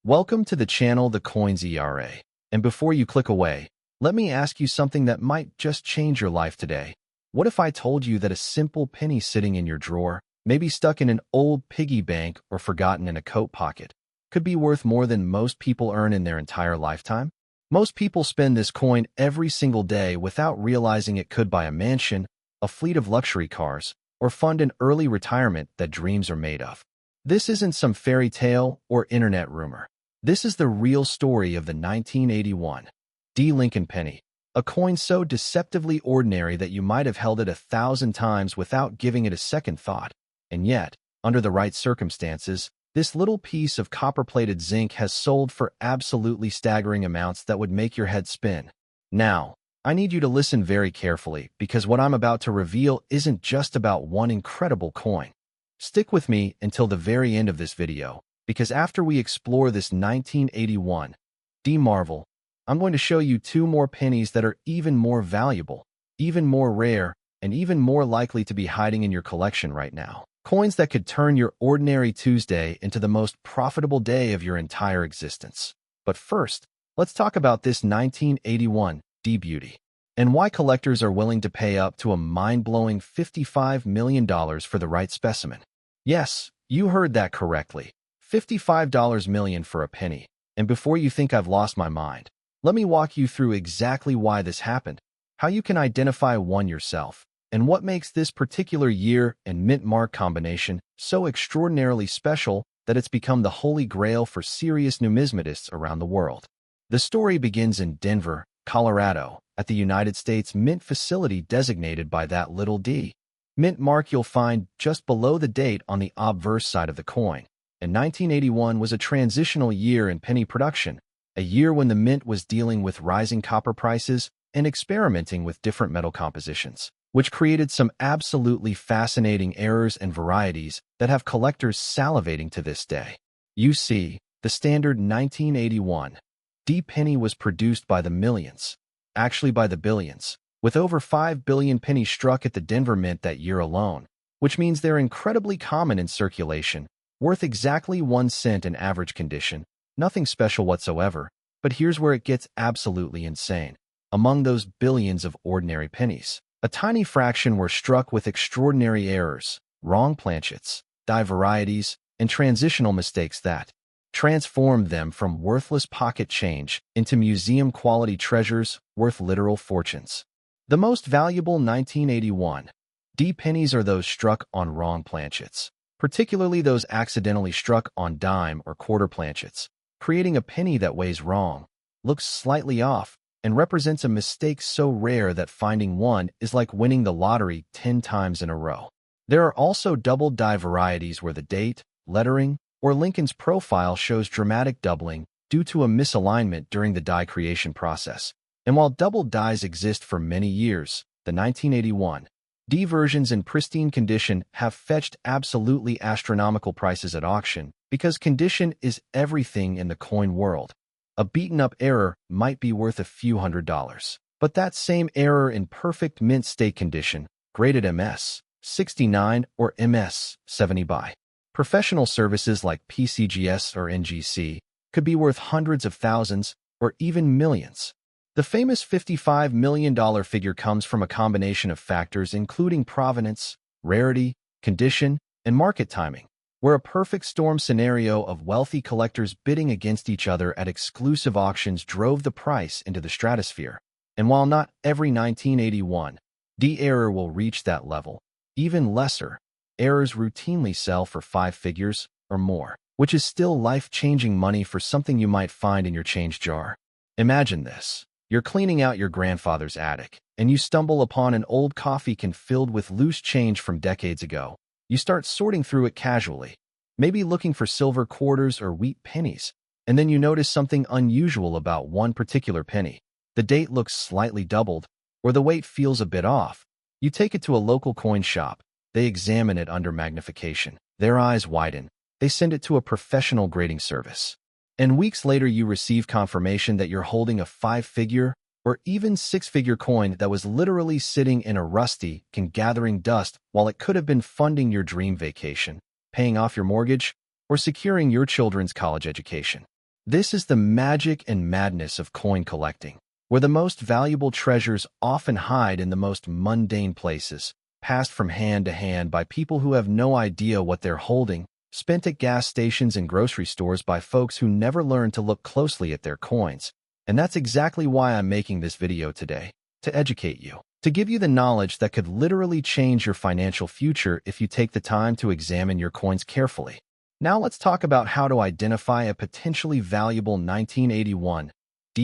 Welcome to the channel The Coins ERA. And before you click away, let me ask you something that might just change your life today. What if I told you that a simple penny sitting in your drawer, maybe stuck in an old piggy bank or forgotten in a coat pocket, could be worth more than most people earn in their entire lifetime? Most people spend this coin every single day without realizing it could buy a mansion, a fleet of luxury cars, or fund an early retirement that dreams are made of. This isn't some fairy tale or internet rumor. This is the real story of the 1981 D. Lincoln penny, a coin so deceptively ordinary that you might have held it 1,000 times without giving it a second thought. And yet, under the right circumstances, this little piece of copper-plated zinc has sold for absolutely staggering amounts that would make your head spin. Now, I need you to listen very carefully because what I'm about to reveal isn't just about one incredible coin. Stick with me until the very end of this video, because after we explore this 1981 D marvel, I'm going to show you two more pennies that are even more valuable, even more rare, and even more likely to be hiding in your collection right now. Coins that could turn your ordinary Tuesday into the most profitable day of your entire existence. But first, let's talk about this 1981 D beauty and why collectors are willing to pay up to a mind-blowing $55 million for the right specimen. Yes, you heard that correctly. $55 million for a penny. And before you think I've lost my mind, let me walk you through exactly why this happened, how you can identify one yourself, and what makes this particular year and mint mark combination so extraordinarily special that it's become the holy grail for serious numismatists around the world. The story begins in Denver, Colorado, at the United States Mint facility designated by that little d. Mint mark you'll find just below the date on the obverse side of the coin. And 1981 was a transitional year in penny production, a year when the mint was dealing with rising copper prices and experimenting with different metal compositions, which created some absolutely fascinating errors and varieties that have collectors salivating to this day. You see, the standard 1981 D penny was produced by the millions, actually by the billions, with over 5 billion pennies struck at the Denver Mint that year alone, which means they're incredibly common in circulation, worth exactly 1 cent in average condition, nothing special whatsoever. But here's where it gets absolutely insane. Among those billions of ordinary pennies, a tiny fraction were struck with extraordinary errors, wrong planchets, die varieties, and transitional mistakes that transformed them from worthless pocket change into museum-quality treasures worth literal fortunes. The most valuable 1981 D pennies are those struck on wrong planchets, particularly those accidentally struck on dime or quarter planchets, creating a penny that weighs wrong, looks slightly off, and represents a mistake so rare that finding one is like winning the lottery 10 times in a row. There are also double die varieties where the date, lettering, or Lincoln's profile shows dramatic doubling due to a misalignment during the die creation process. And while double dies exist for many years, the 1981 D versions in pristine condition have fetched absolutely astronomical prices at auction because condition is everything in the coin world. A beaten-up error might be worth a few $100s, but that same error in perfect mint state condition, graded MS 69 or MS 70 by professional services like PCGS or NGC, could be worth hundreds of thousands or even millions. The famous $55 million figure comes from a combination of factors including provenance, rarity, condition, and market timing, where a perfect storm scenario of wealthy collectors bidding against each other at exclusive auctions drove the price into the stratosphere. And while not every 1981 D error will reach that level, even lesser errors routinely sell for 5 figures or more, which is still life-changing money for something you might find in your change jar. Imagine this. You're cleaning out your grandfather's attic, and you stumble upon an old coffee can filled with loose change from decades ago. You start sorting through it casually, maybe looking for silver quarters or wheat pennies, and then you notice something unusual about one particular penny. The date looks slightly doubled, or the weight feels a bit off. You take it to a local coin shop. They examine it under magnification. Their eyes widen. They send it to a professional grading service. And weeks later, you receive confirmation that you're holding a 5-figure or even 6-figure coin that was literally sitting in a rusty can gathering dust while it could have been funding your dream vacation, paying off your mortgage, or securing your children's college education. This is the magic and madness of coin collecting, where the most valuable treasures often hide in the most mundane places, passed from hand to hand by people who have no idea what they're holding, spent at gas stations and grocery stores by folks who never learned to look closely at their coins. And that's exactly why I'm making this video today, to educate you, to give you the knowledge that could literally change your financial future if you take the time to examine your coins carefully. Now let's talk about how to identify a potentially valuable 1981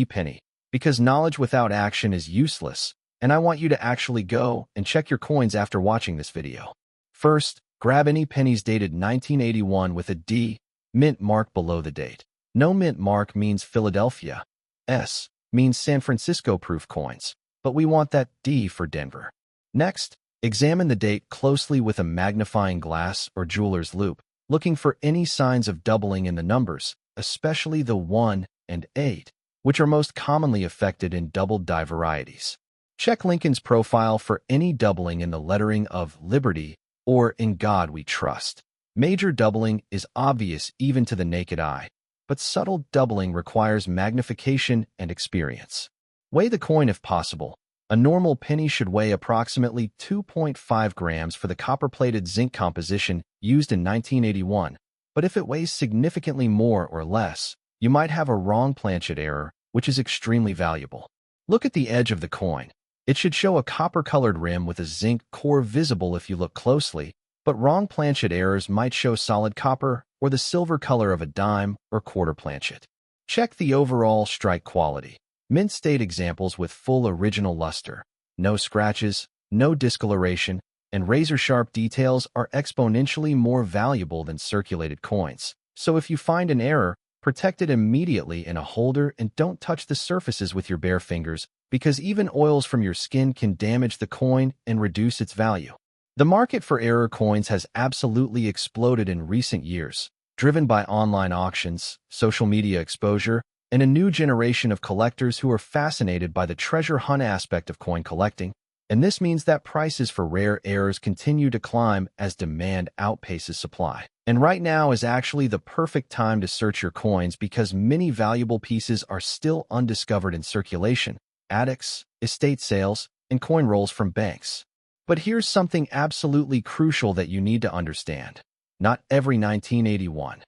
penny, because knowledge without action is useless, and I want you to actually go and check your coins after watching this video. First, grab any pennies dated 1981 with a D mint mark below the date. No mint mark means Philadelphia. S means San Francisco proof coins, but we want that D for Denver. Next, examine the date closely with a magnifying glass or jeweler's loupe, looking for any signs of doubling in the numbers, especially the 1 and 8, which are most commonly affected in doubled die varieties. Check Lincoln's profile for any doubling in the lettering of Liberty or In God We Trust. Major doubling is obvious even to the naked eye, but subtle doubling requires magnification and experience. Weigh the coin if possible. A normal penny should weigh approximately 2.5 grams for the copper-plated zinc composition used in 1981, but if it weighs significantly more or less, you might have a wrong planchet error, which is extremely valuable. Look at the edge of the coin. It should show a copper-colored rim with a zinc core visible if you look closely, but wrong planchet errors might show solid copper or the silver color of a dime or quarter planchet. Check the overall strike quality. Mint state examples with full original luster, no scratches, no discoloration, and razor-sharp details are exponentially more valuable than circulated coins. So if you find an error, protect it immediately in a holder and don't touch the surfaces with your bare fingers, because even oils from your skin can damage the coin and reduce its value. The market for error coins has absolutely exploded in recent years, driven by online auctions, social media exposure, and a new generation of collectors who are fascinated by the treasure hunt aspect of coin collecting. And this means that prices for rare errors continue to climb as demand outpaces supply. And right now is actually the perfect time to search your coins because many valuable pieces are still undiscovered in circulation, attics, estate sales, and coin rolls from banks. But here's something absolutely crucial that you need to understand. Not every 1981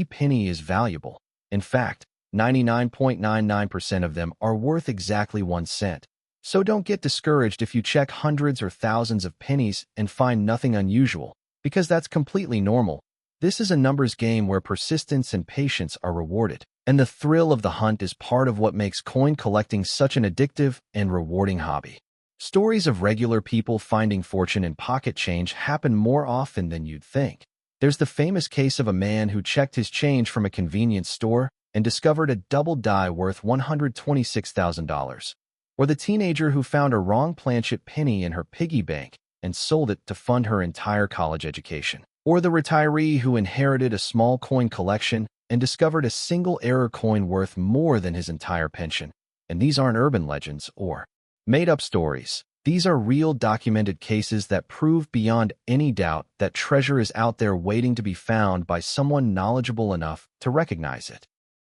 penny is valuable. In fact, 99.99% of them are worth exactly 1 cent. So don't get discouraged if you check hundreds or thousands of pennies and find nothing unusual, because that's completely normal. This is a numbers game where persistence and patience are rewarded, and the thrill of the hunt is part of what makes coin collecting such an addictive and rewarding hobby. Stories of regular people finding fortune in pocket change happen more often than you'd think. There's the famous case of a man who checked his change from a convenience store and discovered a double die worth $126,000. Or the teenager who found a wrong planchet penny in her piggy bank and sold it to fund her entire college education. Or the retiree who inherited a small coin collection and discovered a single error coin worth more than his entire pension. And these aren't urban legends or made-up stories. These are real documented cases that prove beyond any doubt that treasure is out there waiting to be found by someone knowledgeable enough to recognize it.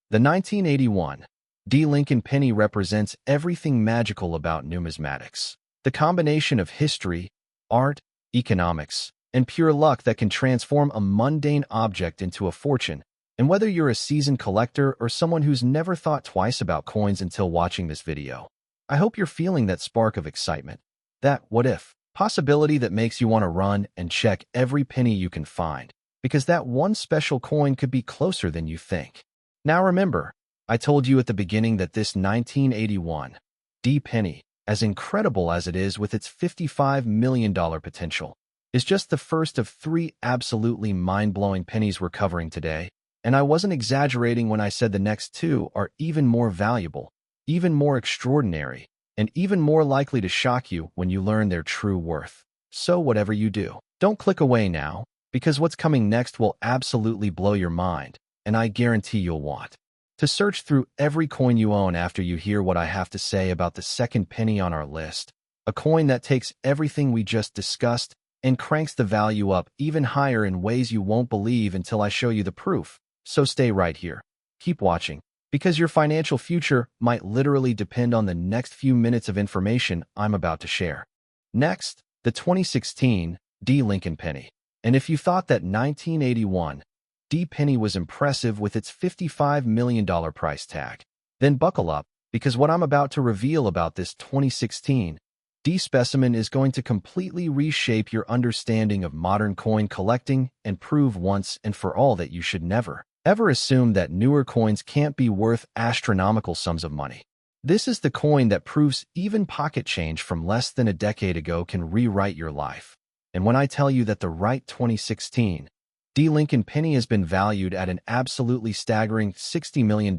The 1981 Lincoln penny represents everything magical about numismatics. The combination of history, art, economics, and pure luck that can transform a mundane object into a fortune. And whether you're a seasoned collector or someone who's never thought twice about coins until watching this video, I hope you're feeling that spark of excitement, that what-if possibility that makes you want to run and check every penny you can find, because that one special coin could be closer than you think. Now remember, I told you at the beginning that this 1981 penny, as incredible as it is with its $55 million potential, is just the first of 3 absolutely mind-blowing pennies we're covering today, and I wasn't exaggerating when I said the next 2 are even more valuable, even more extraordinary, and even more likely to shock you when you learn their true worth. So whatever you do, don't click away now, because what's coming next will absolutely blow your mind, and I guarantee you'll want to search through every coin you own after you hear what I have to say about the second penny on our list, a coin that takes everything we just discussed and cranks the value up even higher in ways you won't believe until I show you the proof. So stay right here. Keep watching, because your financial future might literally depend on the next few minutes of information I'm about to share. Next, the 2016 D. Lincoln Penny. And if you thought that 1981 D. Penny was impressive with its $55 million price tag, then buckle up, because what I'm about to reveal about this 2016 D specimen is going to completely reshape your understanding of modern coin collecting and prove once and for all that you should never, ever assume that newer coins can't be worth astronomical sums of money. This is the coin that proves even pocket change from less than a decade ago can rewrite your life. And when I tell you that the right 2016 D. Lincoln Penny has been valued at an absolutely staggering $60 million,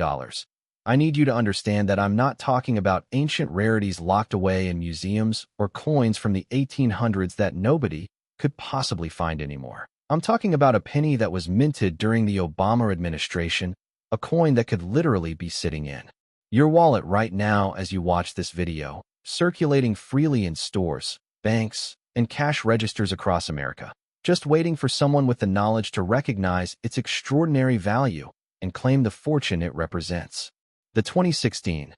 I need you to understand that I'm not talking about ancient rarities locked away in museums or coins from the 1800s that nobody could possibly find anymore. I'm talking about a penny that was minted during the Obama administration, a coin that could literally be sitting in your wallet right now as you watch this video, circulating freely in stores, banks, and cash registers across America, just waiting for someone with the knowledge to recognize its extraordinary value and claim the fortune it represents. The 2016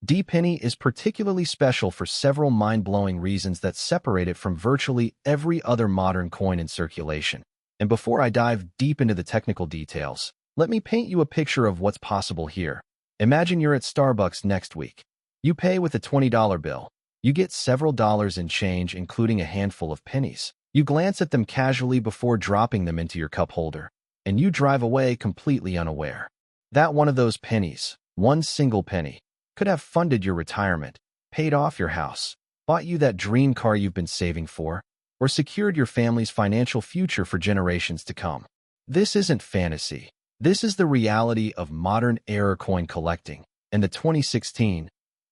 D. Penny is particularly special for several mind-blowing reasons that separate it from virtually every other modern coin in circulation. And before I dive deep into the technical details, let me paint you a picture of what's possible here. Imagine you're at Starbucks next week. You pay with a $20 bill. You get several dollars in change, including a handful of pennies. You glance at them casually before dropping them into your cup holder, and you drive away completely unaware that one of those pennies, one single penny, could have funded your retirement, paid off your house, bought you that dream car you've been saving for, or secured your family's financial future for generations to come. This isn't fantasy. This is the reality of modern-era coin collecting, and the 2016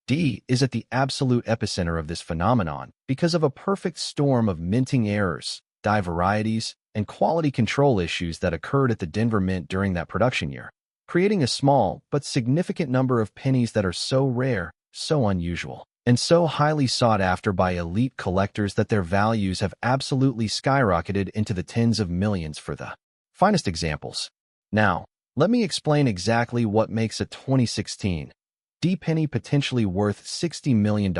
D is at the absolute epicenter of this phenomenon because of a perfect storm of minting errors, die varieties, and quality control issues that occurred at the Denver Mint during that production year, creating a small but significant number of pennies that are so rare, so unusual, and so highly sought after by elite collectors that their values have absolutely skyrocketed into the tens of millions for the finest examples. Now, let me explain exactly what makes a 2016 D. Penny potentially worth $60 million,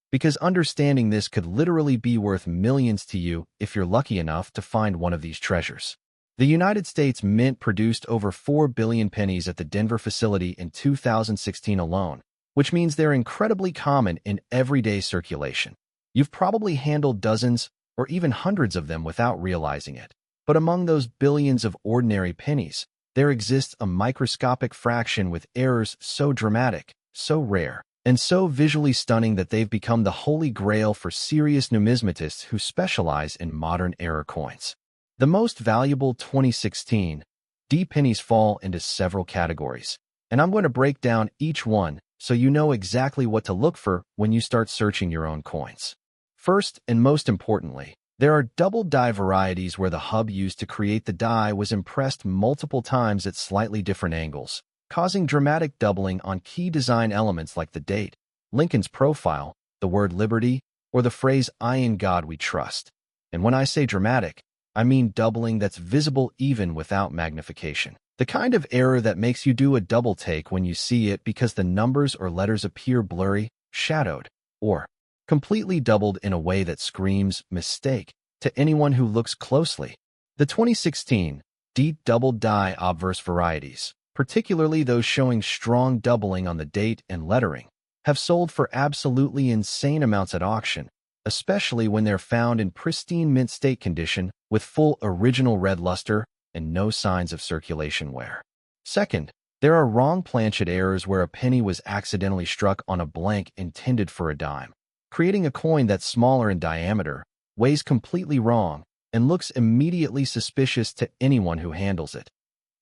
because understanding this could literally be worth millions to you if you're lucky enough to find one of these treasures. The United States Mint produced over 4 billion pennies at the Denver facility in 2016 alone, which means they're incredibly common in everyday circulation. You've probably handled dozens or even hundreds of them without realizing it. But among those billions of ordinary pennies, there exists a microscopic fraction with errors so dramatic, so rare, and so visually stunning that they've become the holy grail for serious numismatists who specialize in modern-era coins. The most valuable 2016 D. pennies fall into several categories, and I'm going to break down each one so you know exactly what to look for when you start searching your own coins. First, and most importantly, there are double die varieties where the hub used to create the die was impressed multiple times at slightly different angles, causing dramatic doubling on key design elements like the date, Lincoln's profile, the word liberty, or the phrase "I in God we trust." And when I say dramatic, I mean doubling that's visible even without magnification. The kind of error that makes you do a double take when you see it because the numbers or letters appear blurry, shadowed, or completely doubled in a way that screams mistake to anyone who looks closely. The 2016 D. double die obverse varieties, particularly those showing strong doubling on the date and lettering, have sold for absolutely insane amounts at auction, especially when they're found in pristine mint state condition with full original red luster and no signs of circulation wear. Second, there are wrong planchet errors where a penny was accidentally struck on a blank intended for a dime, creating a coin that's smaller in diameter, weighs completely wrong, and looks immediately suspicious to anyone who handles it.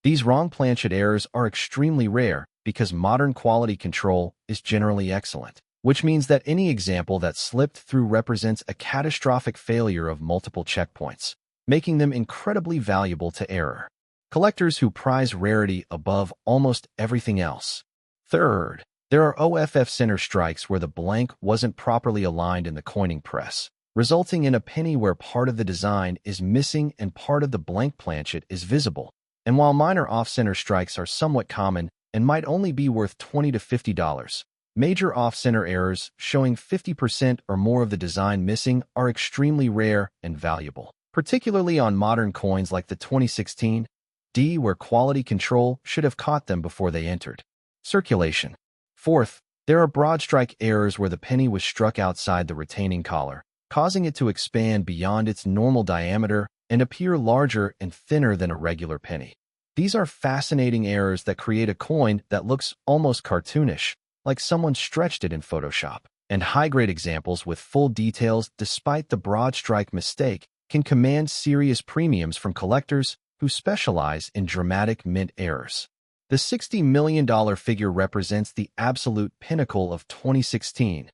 These wrong planchet errors are extremely rare because modern quality control is generally excellent, which means that any example that slipped through represents a catastrophic failure of multiple checkpoints, making them incredibly valuable to error collectors who prize rarity above almost everything else. Third, there are OFF center strikes where the blank wasn't properly aligned in the coining press, resulting in a penny where part of the design is missing and part of the blank planchet is visible. And while minor off-center strikes are somewhat common and might only be worth $20 to $50, major off-center errors showing 50% or more of the design missing are extremely rare and valuable, particularly on modern coins like the 2016 D, where quality control should have caught them before they entered circulation. Fourth, there are broad strike errors where the penny was struck outside the retaining collar, causing it to expand beyond its normal diameter and appear larger and thinner than a regular penny. These are fascinating errors that create a coin that looks almost cartoonish, like someone stretched it in Photoshop. And high-grade examples with full details despite the broad strike mistake can command serious premiums from collectors who specialize in dramatic mint errors. The $60 million figure represents the absolute pinnacle of 2016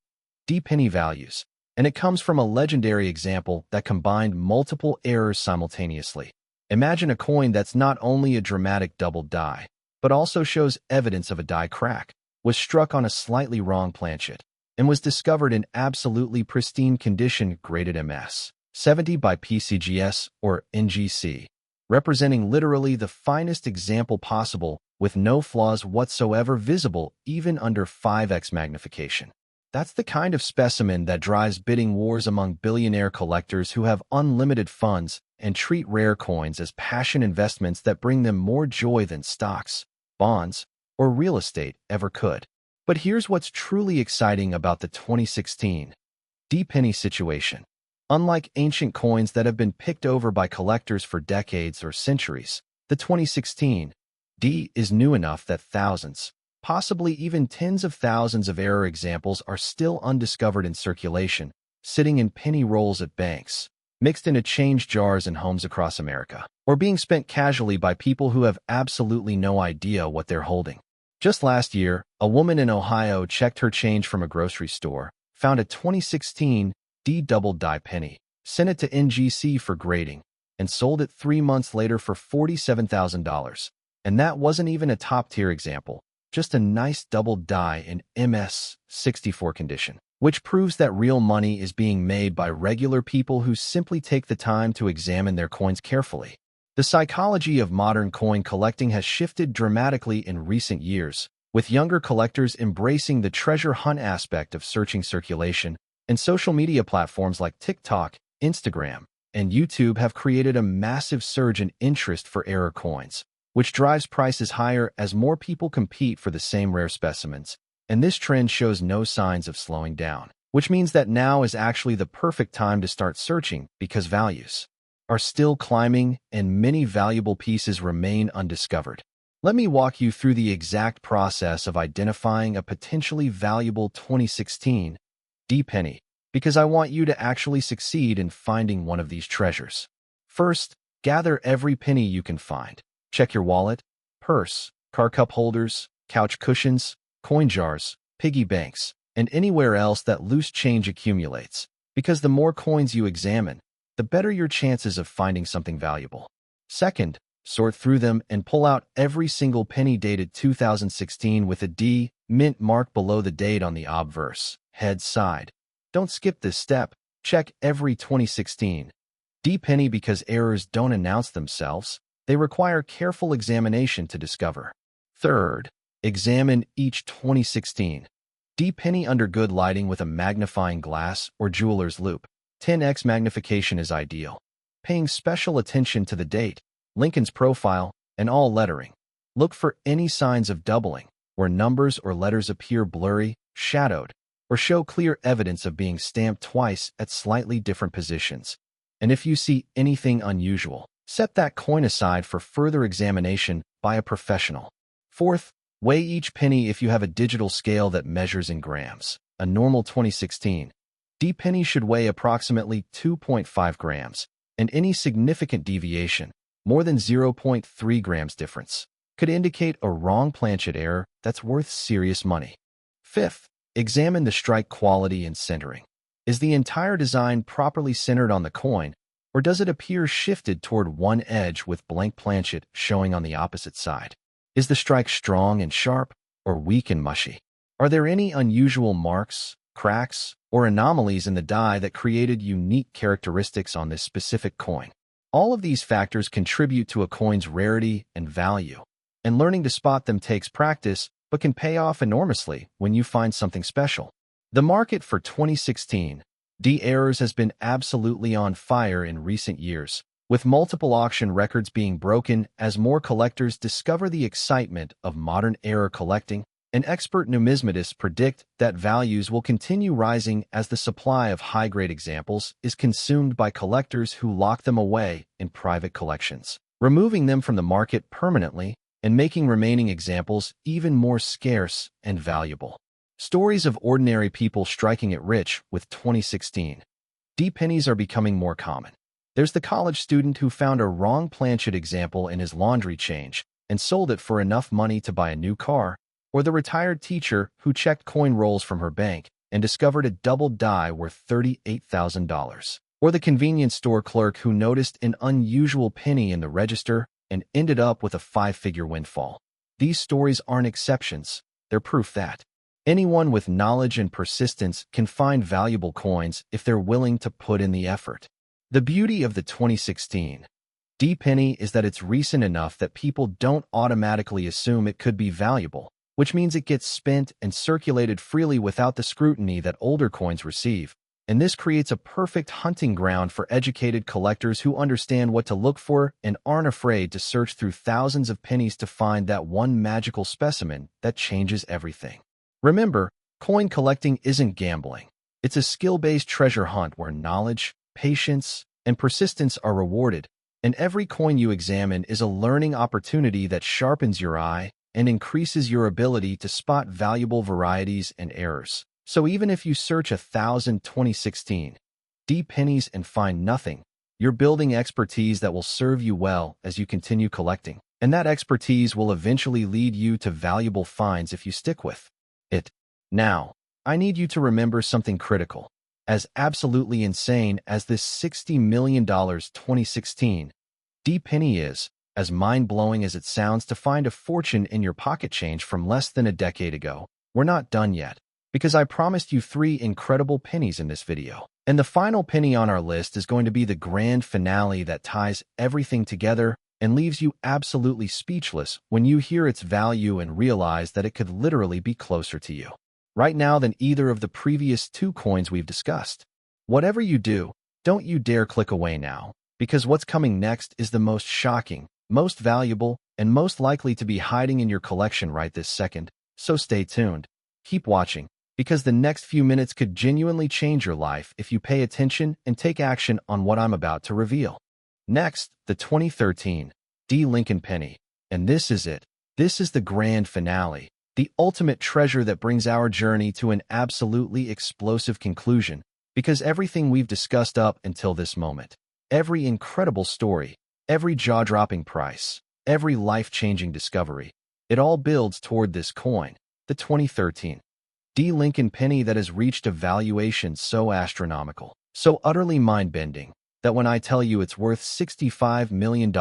D penny values, and it comes from a legendary example that combined multiple errors simultaneously. Imagine a coin that's not only a dramatic double die, but also shows evidence of a die crack, was struck on a slightly wrong planchet, and was discovered in absolutely pristine condition graded MS 70 by PCGS or NGC, representing literally the finest example possible with no flaws whatsoever visible even under 5x magnification. That's the kind of specimen that drives bidding wars among billionaire collectors who have unlimited funds and treat rare coins as passion investments that bring them more joy than stocks, bonds, or real estate ever could. But here's what's truly exciting about the 2016 D penny situation. Unlike ancient coins that have been picked over by collectors for decades or centuries, the 2016 D is new enough that thousands, possibly even tens of thousands of error examples are still undiscovered in circulation, sitting in penny rolls at banks, mixed into change jars in homes across America, or being spent casually by people who have absolutely no idea what they're holding. Just last year, a woman in Ohio checked her change from a grocery store, found a 2016 D double die penny, sent it to NGC for grading, and sold it 3 months later for $47,000. And that wasn't even a top-tier example, just a nice double die in MS 64 condition, which proves that real money is being made by regular people who simply take the time to examine their coins carefully. The psychology of modern coin collecting has shifted dramatically in recent years, with younger collectors embracing the treasure hunt aspect of searching circulation, and social media platforms like TikTok, Instagram, and YouTube have created a massive surge in interest for error coins, which drives prices higher as more people compete for the same rare specimens. And this trend shows no signs of slowing down, which means that now is actually the perfect time to start searching because values are still climbing and many valuable pieces remain undiscovered. Let me walk you through the exact process of identifying a potentially valuable 2016 D penny, because I want you to actually succeed in finding one of these treasures. First, gather every penny you can find. Check your wallet, purse, car cup holders, couch cushions, coin jars, piggy banks, and anywhere else that loose change accumulates, because the more coins you examine, the better your chances of finding something valuable. Second, sort through them and pull out every single penny dated 2016 with a D mint mark below the date on the obverse head side. Don't skip this step. Check every 2016 D penny because errors don't announce themselves. They require careful examination to discover. Third, examine each 2016 D penny under good lighting with a magnifying glass or jeweler's loupe. 10x magnification is ideal. Paying special attention to the date, Lincoln's profile, and all lettering. Look for any signs of doubling, where numbers or letters appear blurry, shadowed, or show clear evidence of being stamped twice at slightly different positions. And if you see anything unusual, set that coin aside for further examination by a professional. Fourth, weigh each penny if you have a digital scale that measures in grams. A normal 2016 D penny should weigh approximately 2.5 grams, and any significant deviation, more than 0.3 grams difference, could indicate a wrong planchet error that's worth serious money. Fifth, examine the strike quality and centering. Is the entire design properly centered on the coin, or does it appear shifted toward one edge with blank planchet showing on the opposite side? Is the strike strong and sharp, or weak and mushy? Are there any unusual marks, cracks, or anomalies in the die that created unique characteristics on this specific coin? All of these factors contribute to a coin's rarity and value, and learning to spot them takes practice but can pay off enormously when you find something special. The market for 2016 D errors has been absolutely on fire in recent years, with multiple auction records being broken as more collectors discover the excitement of modern era collecting, and expert numismatists predict that values will continue rising as the supply of high-grade examples is consumed by collectors who lock them away in private collections, removing them from the market permanently and making remaining examples even more scarce and valuable. Stories of ordinary people striking it rich with 2016 D pennies are becoming more common. There's the college student who found a wrong planchet example in his laundry change and sold it for enough money to buy a new car, or the retired teacher who checked coin rolls from her bank and discovered a double die worth $38,000, or the convenience store clerk who noticed an unusual penny in the register and ended up with a five-figure windfall. These stories aren't exceptions. They're proof that anyone with knowledge and persistence can find valuable coins if they're willing to put in the effort. The beauty of the 2016 D penny is that it's recent enough that people don't automatically assume it could be valuable, which means it gets spent and circulated freely without the scrutiny that older coins receive. And this creates a perfect hunting ground for educated collectors who understand what to look for and aren't afraid to search through thousands of pennies to find that one magical specimen that changes everything. Remember, coin collecting isn't gambling. It's a skill-based treasure hunt where knowledge, patience, and persistence are rewarded, and every coin you examine is a learning opportunity that sharpens your eye and increases your ability to spot valuable varieties and errors. So even if you search 1,000 2016 D pennies and find nothing, you're building expertise that will serve you well as you continue collecting, and that expertise will eventually lead you to valuable finds if you stick with it. Now, I need you to remember something critical. As absolutely insane as this $60 million 2016 D penny is, as mind-blowing as it sounds to find a fortune in your pocket change from less than a decade ago, we're not done yet, because I promised you 3 incredible pennies in this video. And the final penny on our list is going to be the grand finale that ties everything together and leaves you absolutely speechless when you hear its value and realize that it could literally be closer to you right now than either of the previous 2 coins we've discussed. Whatever you do, don't you dare click away now, because what's coming next is the most shocking, most valuable, and most likely to be hiding in your collection right this second. So stay tuned. Keep watching, because the next few minutes could genuinely change your life if you pay attention and take action on what I'm about to reveal. Next, the 2013 D Lincoln penny. And this is it. This is the grand finale, the ultimate treasure that brings our journey to an absolutely explosive conclusion, because everything we've discussed up until this moment, every incredible story, every jaw-dropping price, every life-changing discovery, it all builds toward this coin, the 2013 D Lincoln penny that has reached a valuation so astronomical, so utterly mind-bending, that when I tell you it's worth $65 million,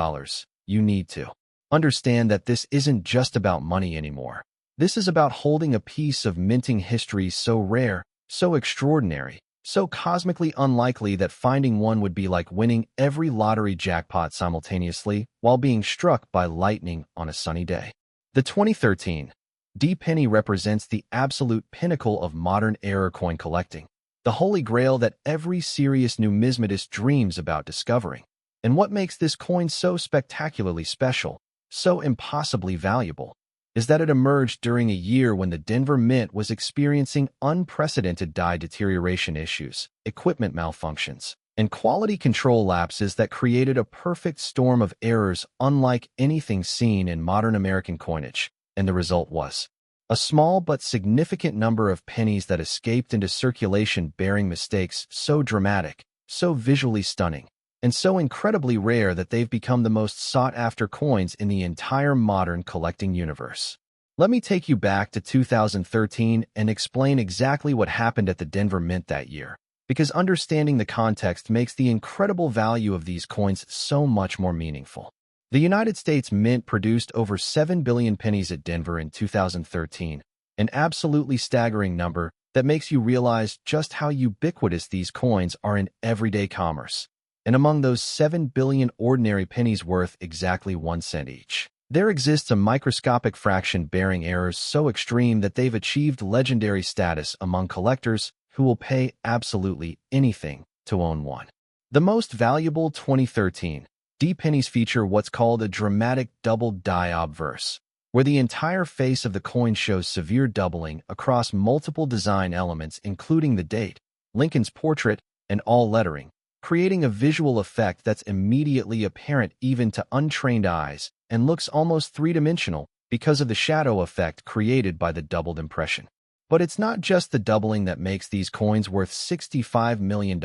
you need to understand that this isn't just about money anymore. This is about holding a piece of minting history so rare, so extraordinary, so cosmically unlikely that finding one would be like winning every lottery jackpot simultaneously while being struck by lightning on a sunny day. The 2013 D penny represents the absolute pinnacle of modern era coin collecting, the holy grail that every serious numismatist dreams about discovering. And what makes this coin so spectacularly special, so impossibly valuable, is that it emerged during a year when the Denver Mint was experiencing unprecedented die deterioration issues, equipment malfunctions, and quality control lapses that created a perfect storm of errors unlike anything seen in modern American coinage. And the result was a small but significant number of pennies that escaped into circulation bearing mistakes so dramatic, so visually stunning, and so incredibly rare that they've become the most sought-after coins in the entire modern collecting universe. Let me take you back to 2013 and explain exactly what happened at the Denver Mint that year, because understanding the context makes the incredible value of these coins so much more meaningful. The United States Mint produced over 7 billion pennies at Denver in 2013, an absolutely staggering number that makes you realize just how ubiquitous these coins are in everyday commerce. and among those 7 billion ordinary pennies worth exactly 1 cent each, there exists a microscopic fraction bearing errors so extreme that they've achieved legendary status among collectors who will pay absolutely anything to own one. The most valuable 2013 D pennies feature what's called a dramatic double die obverse, where the entire face of the coin shows severe doubling across multiple design elements including the date, Lincoln's portrait, and all lettering, creating a visual effect that's immediately apparent even to untrained eyes and looks almost three-dimensional because of the shadow effect created by the doubled impression. But it's not just the doubling that makes these coins worth $65 million.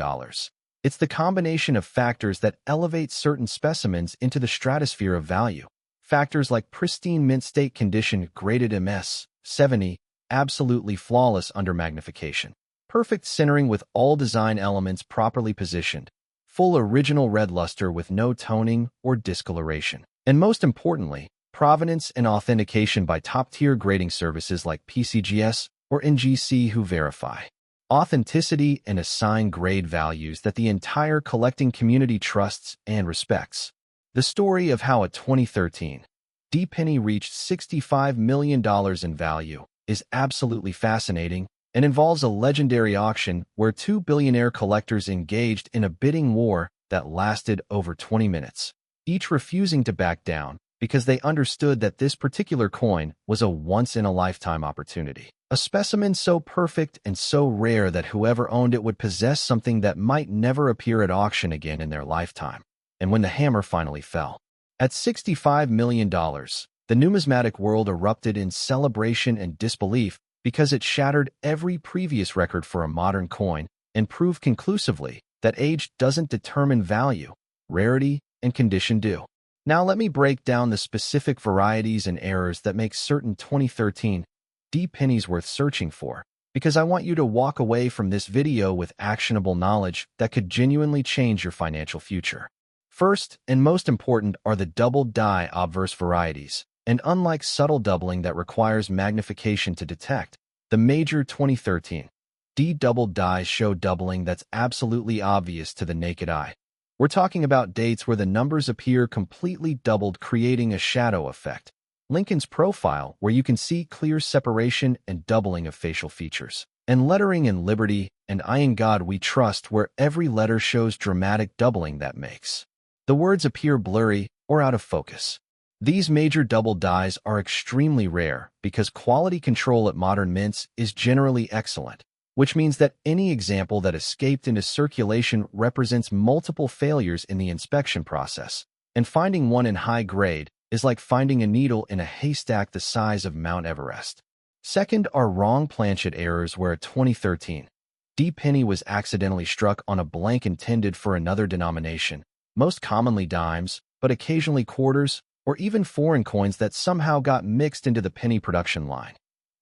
It's the combination of factors that elevate certain specimens into the stratosphere of value. Factors like pristine mint state condition graded MS 70, absolutely flawless under magnification, perfect centering with all design elements properly positioned, full original red luster with no toning or discoloration, and most importantly, provenance and authentication by top-tier grading services like PCGS or NGC who verify authenticity and assign grade values that the entire collecting community trusts and respects. The story of how a 2013 D penny reached $65 million in value is absolutely fascinating and involves a legendary auction where two billionaire collectors engaged in a bidding war that lasted over 20 minutes, each refusing to back down because they understood that this particular coin was a once-in-a-lifetime opportunity. A specimen so perfect and so rare that whoever owned it would possess something that might never appear at auction again in their lifetime. And when the hammer finally fell, at $65 million, the numismatic world erupted in celebration and disbelief because it shattered every previous record for a modern coin and proved conclusively that age doesn't determine value, rarity, and condition do. Now let me break down the specific varieties and errors that make certain 2013 D pennies worth searching for, because I want you to walk away from this video with actionable knowledge that could genuinely change your financial future. First, and most important, are the double die obverse varieties, and unlike subtle doubling that requires magnification to detect, the major 2013 D double dies show doubling that's absolutely obvious to the naked eye. We're talking about dates where the numbers appear completely doubled, creating a shadow effect. Lincoln's profile, where you can see clear separation and doubling of facial features. And lettering in Liberty and I in God We Trust, where every letter shows dramatic doubling that makes the words appear blurry or out of focus. These major double dies are extremely rare because quality control at modern mints is generally excellent, which means that any example that escaped into circulation represents multiple failures in the inspection process, and finding one in high grade is like finding a needle in a haystack the size of Mount Everest. Second are wrong planchet errors, where a 2013 D penny was accidentally struck on a blank intended for another denomination, most commonly dimes, but occasionally quarters, or even foreign coins that somehow got mixed into the penny production line.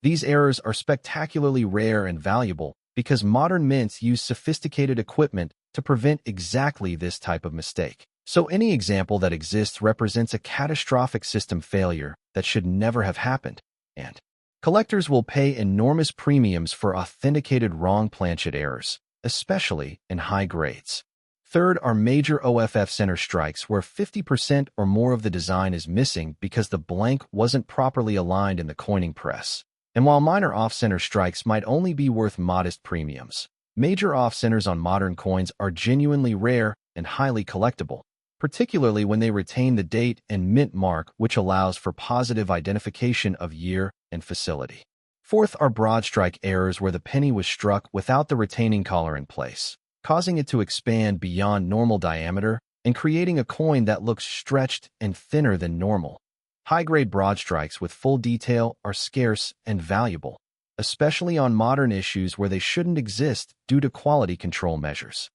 These errors are spectacularly rare and valuable because modern mints use sophisticated equipment to prevent exactly this type of mistake. So any example that exists represents a catastrophic system failure that should never have happened, and collectors will pay enormous premiums for authenticated wrong planchet errors, especially in high grades. Third are major OFF center strikes, where 50% or more of the design is missing because the blank wasn't properly aligned in the coining press. And while minor off-center strikes might only be worth modest premiums, major off-centers on modern coins are genuinely rare and highly collectible, particularly when they retain the date and mint mark, which allows for positive identification of year and facility. Fourth are broad strike errors, where the penny was struck without the retaining collar in place, causing it to expand beyond normal diameter and creating a coin that looks stretched and thinner than normal. High-grade broad strikes with full detail are scarce and valuable, especially on modern issues where they shouldn't exist due to quality control measures.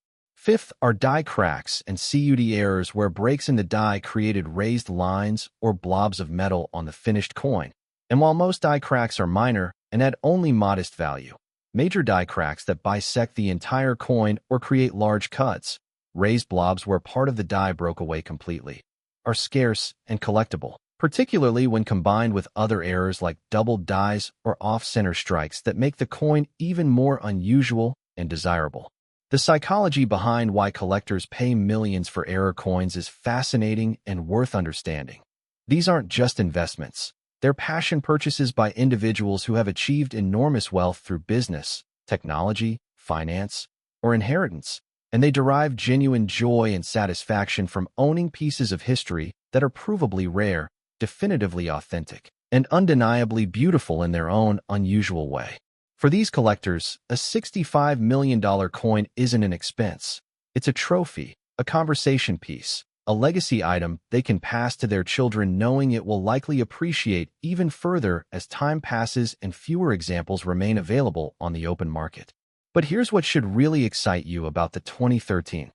Fifth are die cracks and CUD errors, where breaks in the die created raised lines or blobs of metal on the finished coin. And while most die cracks are minor and add only modest value, major die cracks that bisect the entire coin or create large cuts, raised blobs where part of the die broke away completely, are scarce and collectible, particularly when combined with other errors like double dies or off-center strikes that make the coin even more unusual and desirable. The psychology behind why collectors pay millions for error coins is fascinating and worth understanding. These aren't just investments. They're passion purchases by individuals who have achieved enormous wealth through business, technology, finance, or inheritance, and they derive genuine joy and satisfaction from owning pieces of history that are provably rare, definitively authentic, and undeniably beautiful in their own unusual way. For these collectors, a $65 million coin isn't an expense. It's a trophy, a conversation piece, a legacy item they can pass to their children knowing it will likely appreciate even further as time passes and fewer examples remain available on the open market. But here's what should really excite you about the 2013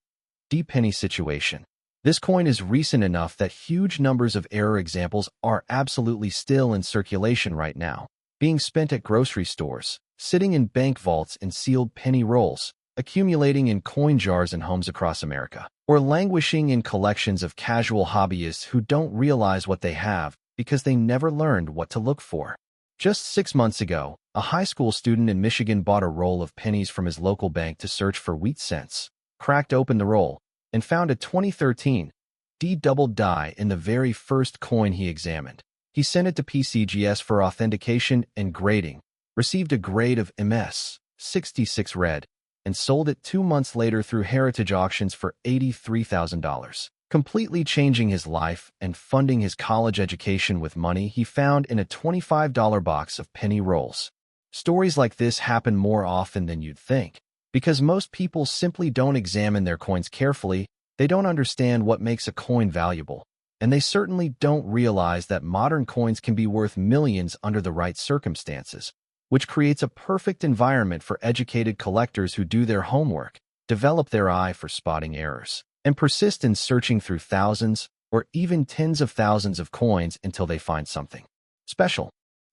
D-Penny situation. This coin is recent enough that huge numbers of error examples are absolutely still in circulation right now, being spent at grocery stores, sitting in bank vaults in sealed penny rolls, accumulating in coin jars in homes across America, or languishing in collections of casual hobbyists who don't realize what they have because they never learned what to look for. Just 6 months ago, a high school student in Michigan bought a roll of pennies from his local bank to search for wheat cents, cracked open the roll, and found a 2013 D-double die in the very first coin he examined. He sent it to PCGS for authentication and grading, received a grade of MS 66 red, and sold it 2 months later through heritage auctions for $83,000, completely changing his life and funding his college education with money he found in a $25 box of penny rolls. Stories like this happen more often than you'd think. Because most people simply don't examine their coins carefully, they don't understand what makes a coin valuable, and they certainly don't realize that modern coins can be worth millions under the right circumstances, which creates a perfect environment for educated collectors who do their homework, develop their eye for spotting errors, and persist in searching through thousands or even tens of thousands of coins until they find something special.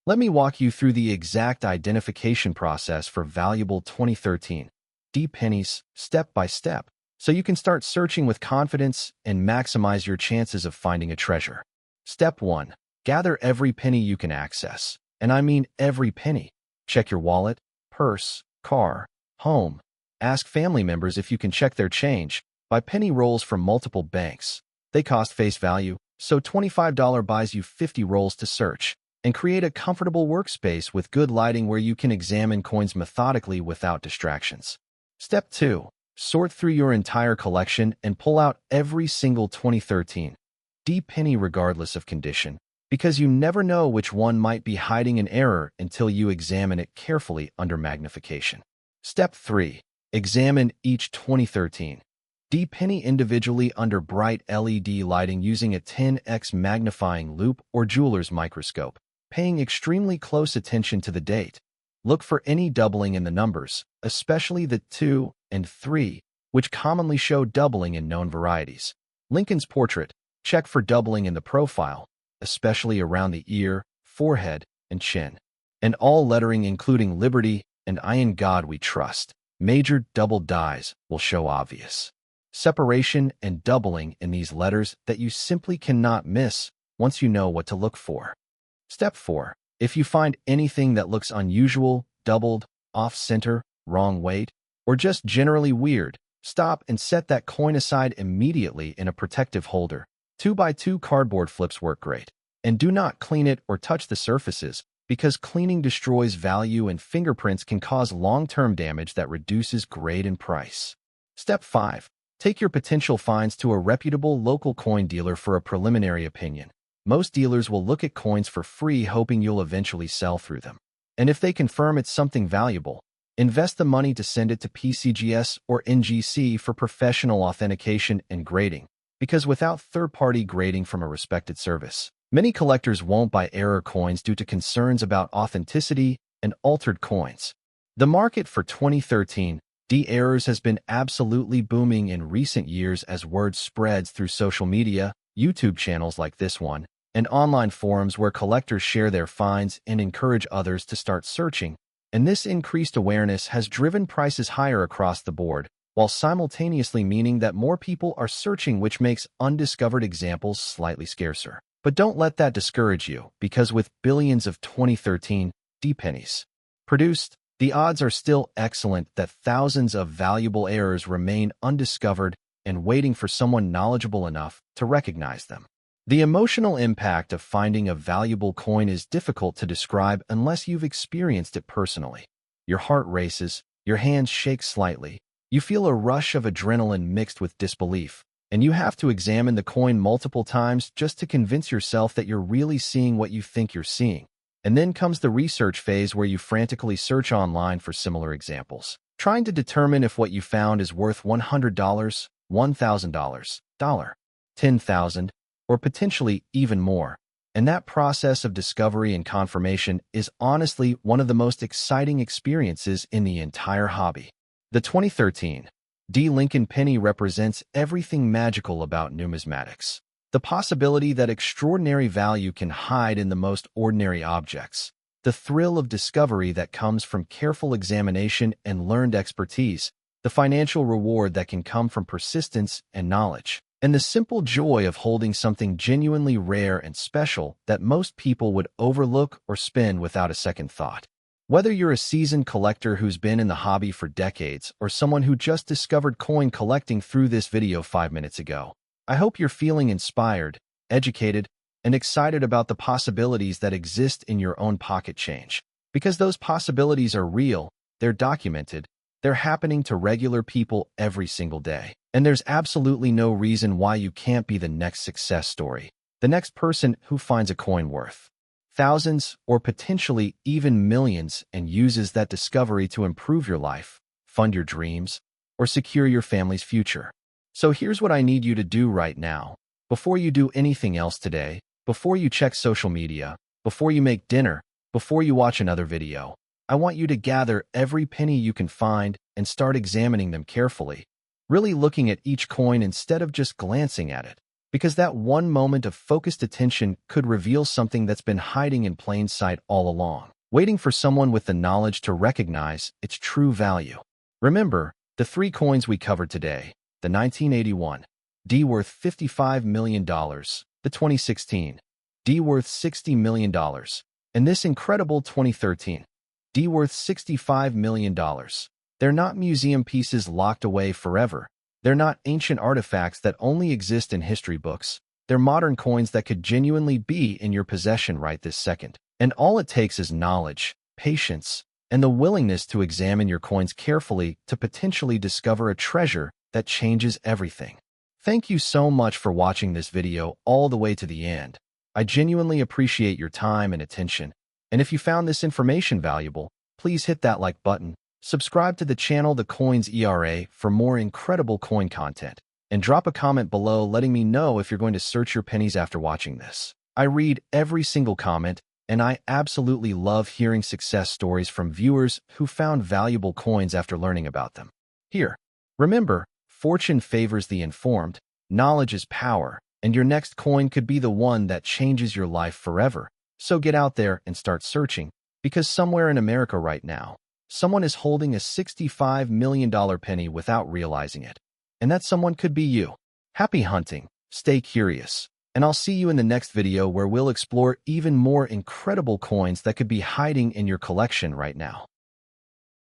Let me walk you through the exact identification process for valuable 2013 D-pennies step by step, so you can start searching with confidence and maximize your chances of finding a treasure. Step 1. Gather every penny you can access. And I mean every penny. Check your wallet, purse, car, home. Ask family members if you can check their change. Buy penny rolls from multiple banks. They cost face value, so $25 buys you 50 rolls to search. And create a comfortable workspace with good lighting where you can examine coins methodically without distractions. Step 2. Sort through your entire collection and pull out every single 2013 D-penny regardless of condition, because you never know which one might be hiding an error until you examine it carefully under magnification. Step 3. Examine each 2013 D-penny individually under bright LED lighting using a 10x magnifying loupe or jeweler's microscope, paying extremely close attention to the date. Look for any doubling in the numbers, especially the 2 and 3, which commonly show doubling in known varieties. Lincoln's portrait, check for doubling in the profile, especially around the ear, forehead, and chin. And all lettering including Liberty and I in God We Trust, major double dies will show obvious separation and doubling in these letters that you simply cannot miss once you know what to look for. Step 4. If you find anything that looks unusual, doubled, off-center, wrong weight, or just generally weird, stop and set that coin aside immediately in a protective holder. 2x2 cardboard flips work great. And do not clean it or touch the surfaces, because cleaning destroys value and fingerprints can cause long-term damage that reduces grade and price. Step 5. Take your potential finds to a reputable local coin dealer for a preliminary opinion. Most dealers will look at coins for free hoping you'll eventually sell through them. And if they confirm it's something valuable, invest the money to send it to PCGS or NGC for professional authentication and grading, because without third-party grading from a respected service, many collectors won't buy error coins due to concerns about authenticity and altered coins. The market for 2013 D-errors has been absolutely booming in recent years as word spreads through social media, YouTube channels like this one, and online forums where collectors share their finds and encourage others to start searching, and this increased awareness has driven prices higher across the board, while simultaneously meaning that more people are searching, which makes undiscovered examples slightly scarcer. But don't let that discourage you, because with billions of 2013 D-pennies produced, the odds are still excellent that thousands of valuable errors remain undiscovered and waiting for someone knowledgeable enough to recognize them. The emotional impact of finding a valuable coin is difficult to describe unless you've experienced it personally. Your heart races, your hands shake slightly, you feel a rush of adrenaline mixed with disbelief, and you have to examine the coin multiple times just to convince yourself that you're really seeing what you think you're seeing. And then comes the research phase where you frantically search online for similar examples, trying to determine if what you found is worth $100, $1,000, $10,000, or potentially even more. And that process of discovery and confirmation is honestly one of the most exciting experiences in the entire hobby. The 2013 D. Lincoln penny represents everything magical about numismatics. The possibility that extraordinary value can hide in the most ordinary objects. The thrill of discovery that comes from careful examination and learned expertise. The financial reward that can come from persistence and knowledge. And the simple joy of holding something genuinely rare and special that most people would overlook or spend without a second thought. Whether you're a seasoned collector who's been in the hobby for decades or someone who just discovered coin collecting through this video 5 minutes ago, I hope you're feeling inspired, educated, and excited about the possibilities that exist in your own pocket change. Because those possibilities are real, they're documented, they're happening to regular people every single day. And there's absolutely no reason why you can't be the next success story, the next person who finds a coin worth thousands or potentially even millions and uses that discovery to improve your life, fund your dreams, or secure your family's future. So here's what I need you to do right now. Before you do anything else today, before you check social media, before you make dinner, before you watch another video, I want you to gather every penny you can find and start examining them carefully, really looking at each coin instead of just glancing at it. Because that one moment of focused attention could reveal something that's been hiding in plain sight all along, waiting for someone with the knowledge to recognize its true value. Remember, the 3 coins we covered today: the 1981 D worth $55 million, the 2016 D worth $60 million, and this incredible 2013 D worth $65 million. They're not museum pieces locked away forever. They're not ancient artifacts that only exist in history books. They're modern coins that could genuinely be in your possession right this second. And all it takes is knowledge, patience, and the willingness to examine your coins carefully to potentially discover a treasure that changes everything. Thank you so much for watching this video all the way to the end. I genuinely appreciate your time and attention. And if you found this information valuable, please hit that like button. Subscribe to the channel The Coins ERA for more incredible coin content, and drop a comment below letting me know if you're going to search your pennies after watching this. I read every single comment, and I absolutely love hearing success stories from viewers who found valuable coins after learning about them. Here, remember, fortune favors the informed, knowledge is power, and your next coin could be the one that changes your life forever. So get out there and start searching, because somewhere in America right now, someone is holding a $65 million penny without realizing it. And that someone could be you. Happy hunting, stay curious, and I'll see you in the next video where we'll explore even more incredible coins that could be hiding in your collection right now.